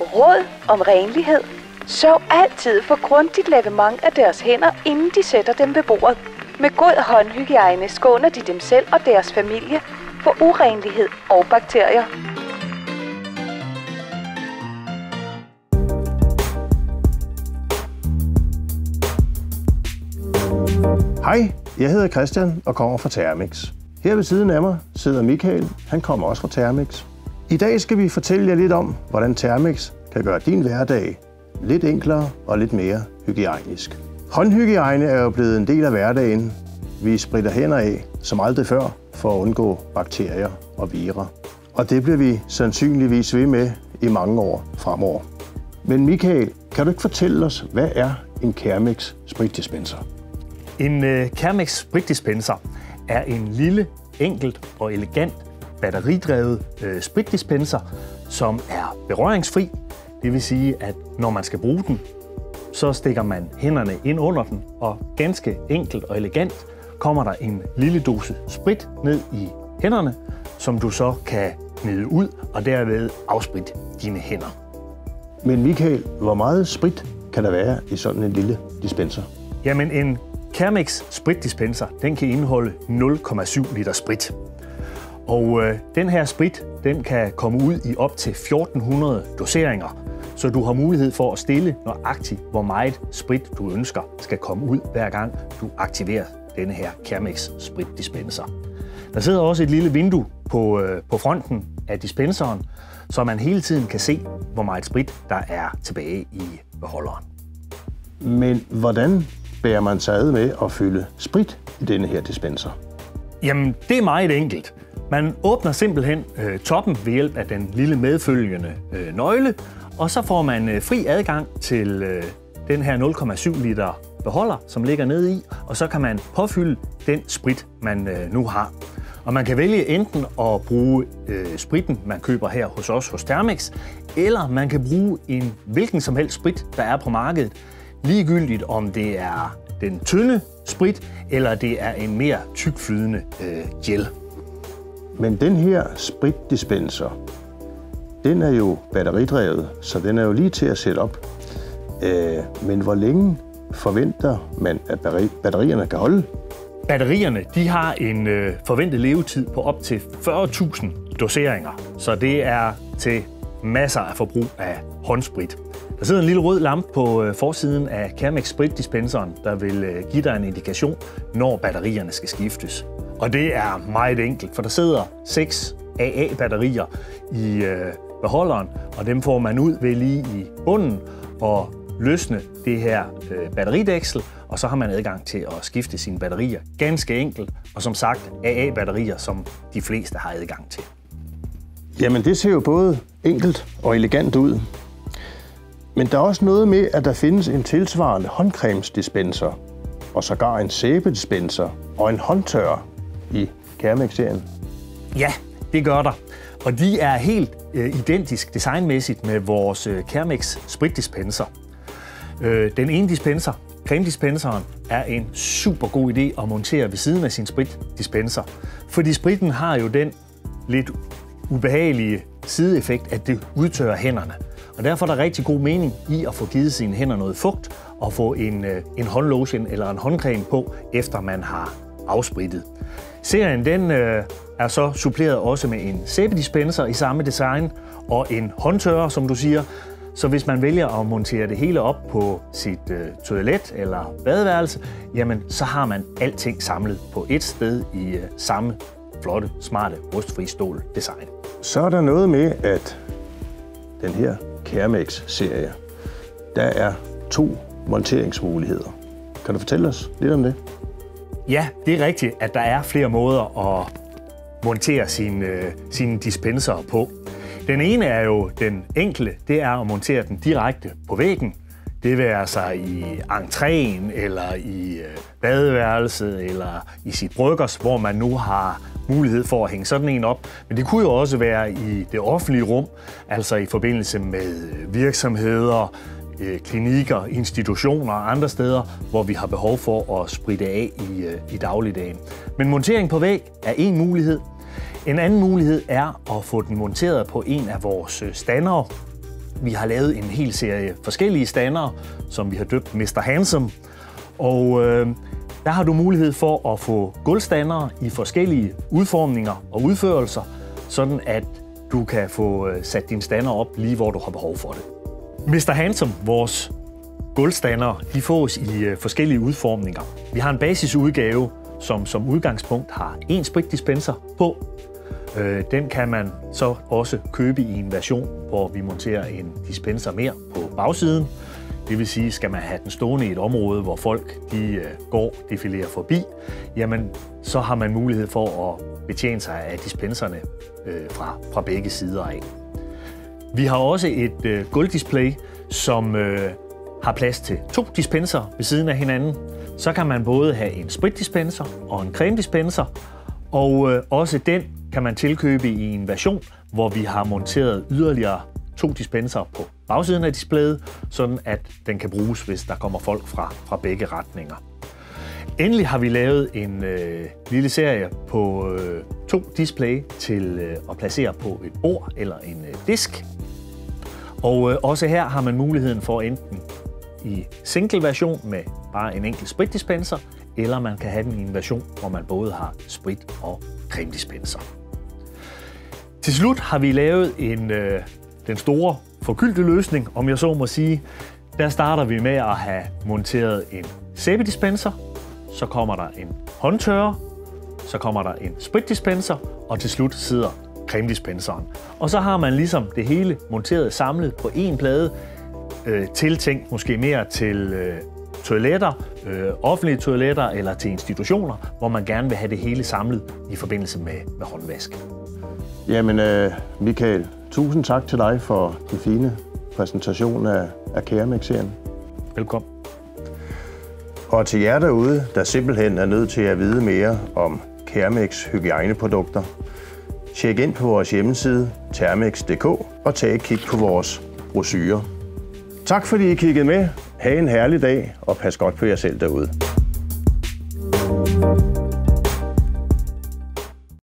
Råd om renlighed. Sørg altid for grundigt lavement af deres hænder, inden de sætter dem ved bordet. Med god håndhygiejne skåner de dem selv og deres familie for urenlighed og bakterier. Hej, jeg hedder Christian og kommer fra Thermix. Her ved siden af mig sidder Michael, han kommer også fra Thermix. I dag skal vi fortælle jer lidt om, hvordan Thermix kan gøre din hverdag lidt enklere og lidt mere hygiejnisk. Håndhygiejne er jo blevet en del af hverdagen. Vi spritter hænder af som aldrig før for at undgå bakterier og virer. Og det bliver vi sandsynligvis ved med i mange år fremover. Men Michael, kan du ikke fortælle os, hvad er en Thermix spritdispenser? En Thermix spritdispenser er en lille, enkelt og elegant batteridrevet spritdispenser, som er berøringsfri. Det vil sige, at når man skal bruge den, så stikker man hænderne ind under den, og ganske enkelt og elegant kommer der en lille dose sprit ned i hænderne, som du så kan gnide ud og derved afspritte dine hænder. Men Michael, hvor meget sprit kan der være i sådan en lille dispenser? Jamen en Thermix spritdispenser, den kan indeholde 0,7 liter sprit. Og den her sprit, den kan komme ud i op til 1400 doseringer, så du har mulighed for at stille nøjagtigt, hvor meget sprit du ønsker skal komme ud, hver gang du aktiverer denne her Thermix spritdispenser. Der sidder også et lille vindue på fronten af dispenseren, så man hele tiden kan se, hvor meget sprit der er tilbage i beholderen. Men hvordan bærer man sig ad med at fylde sprit i denne her dispenser? Jamen, det er meget enkelt. Man åbner simpelthen toppen ved hjælp af den lille medfølgende nøgle, og så får man fri adgang til den her 0,7 liter beholder, som ligger nede i, og så kan man påfylde den sprit, man nu har. Og man kan vælge enten at bruge spritten, man køber her hos os hos Thermix, eller man kan bruge en hvilken som helst sprit, der er på markedet, ligegyldigt om det er den tynde sprit, eller det er en mere tykflydende gel. Men den her spritdispenser, den er jo batteridrevet, så den er jo lige til at sætte op. Men hvor længe forventer man, at batterierne kan holde? Batterierne de har en forventet levetid på op til 40.000 doseringer, så det er til masser af forbrug af håndsprit. Der sidder en lille rød lampe på forsiden af Thermix spritdispenseren, der vil give dig en indikation, når batterierne skal skiftes. Og det er meget enkelt, for der sidder 6 AA-batterier i beholderen, og dem får man ud ved lige i bunden og løsne det her batteridæksel, og så har man adgang til at skifte sine batterier. Ganske enkelt, og som sagt AA-batterier, som de fleste har adgang til. Jamen det ser jo både enkelt og elegant ud. Men der er også noget med, at der findes en tilsvarende håndcremesdispenser, og sågar en sæbedispenser og en håndtørrer i Thermix-serien. Ja, det gør der. Og de er helt identisk designmæssigt med vores Thermix spritdispenser. Den ene dispenser, cremedispenseren, er en super god idé at montere ved siden af sin spritdispenser, fordi spritten har jo den lidt ubehagelige sideeffekt, at det udtørrer hænderne. Og derfor er der rigtig god mening i at få givet sine hænder noget fugt og få en håndlotion eller en håndcreme på, efter man har afsprittet. Serien den er så suppleret også med en sæbedispenser i samme design og en håndtørrer, som du siger. Så hvis man vælger at montere det hele op på sit toilet eller badeværelse, jamen så har man alting samlet på et sted i samme flotte, smarte, rustfri stål design. Så er der noget med, at den her Thermix-serie, der er 2 monteringsmuligheder. Kan du fortælle os lidt om det? Ja, det er rigtigt, at der er flere måder at montere sine dispenser på. Den ene er jo den enkle, det er at montere den direkte på væggen. Det vil altså i entréen, eller i badeværelset, eller i sit bryggers, hvor man nu har mulighed for at hænge sådan en op. Men det kunne jo også være i det offentlige rum, altså i forbindelse med virksomheder, klinikker, institutioner og andre steder, hvor vi har behov for at spritte af i dagligdagen. Men montering på væg er en mulighed. En anden mulighed er at få den monteret på en af vores standere. Vi har lavet en hel serie forskellige standere, som vi har døbt Mr. Handsome. Og der har du mulighed for at få gulvstandere i forskellige udformninger og udførelser, sådan at du kan få sat dine stander op lige hvor du har behov for det. Mr. Handsome, vores gulvstandere, de fås i forskellige udformninger. Vi har en basisudgave, som udgangspunkt har en spritdispenser på. Den kan man så også købe i en version, hvor vi monterer en dispenser mere på bagsiden. Det vil sige, skal man have den stående i et område, hvor folk går, defilerer forbi, jamen så har man mulighed for at betjene sig af dispenserne fra begge sider af. Vi har også et gulvdisplay, som har plads til 2 dispenser ved siden af hinanden. Så kan man både have en spritdispenser og en cremedispenser, og også den kan man tilkøbe i en version, hvor vi har monteret yderligere 2 dispenser på bagsiden af displayet, sådan at den kan bruges, hvis der kommer folk fra begge retninger. Endelig har vi lavet en lille serie på 2 display til at placere på et bord eller en disk. Og også her har man muligheden for enten i single version med bare en enkelt spritdispenser, eller man kan have den i en version, hvor man både har sprit- og cremedispenser. Til slut har vi lavet den store forgyldte løsning, om jeg så må sige. Der starter vi med at have monteret en sæbedispenser, så kommer der en håndtørrer, så kommer der en spritdispenser, og til slut sidder cremedispenseren. Og så har man ligesom det hele monteret samlet på én plade, tiltænkt måske mere til toiletter, offentlige toiletter eller til institutioner, hvor man gerne vil have det hele samlet i forbindelse med håndvask. Jamen, Michael, tusind tak til dig for den fine præsentation af Keramic-serien. Velkommen. Og til jer derude, der simpelthen er nødt til at vide mere om Keramics hygiejneprodukter, tjek ind på vores hjemmeside thermix.dk og tag et kig på vores brochurer. Tak fordi I kiggede med. Ha' en herlig dag og pas godt på jer selv derude.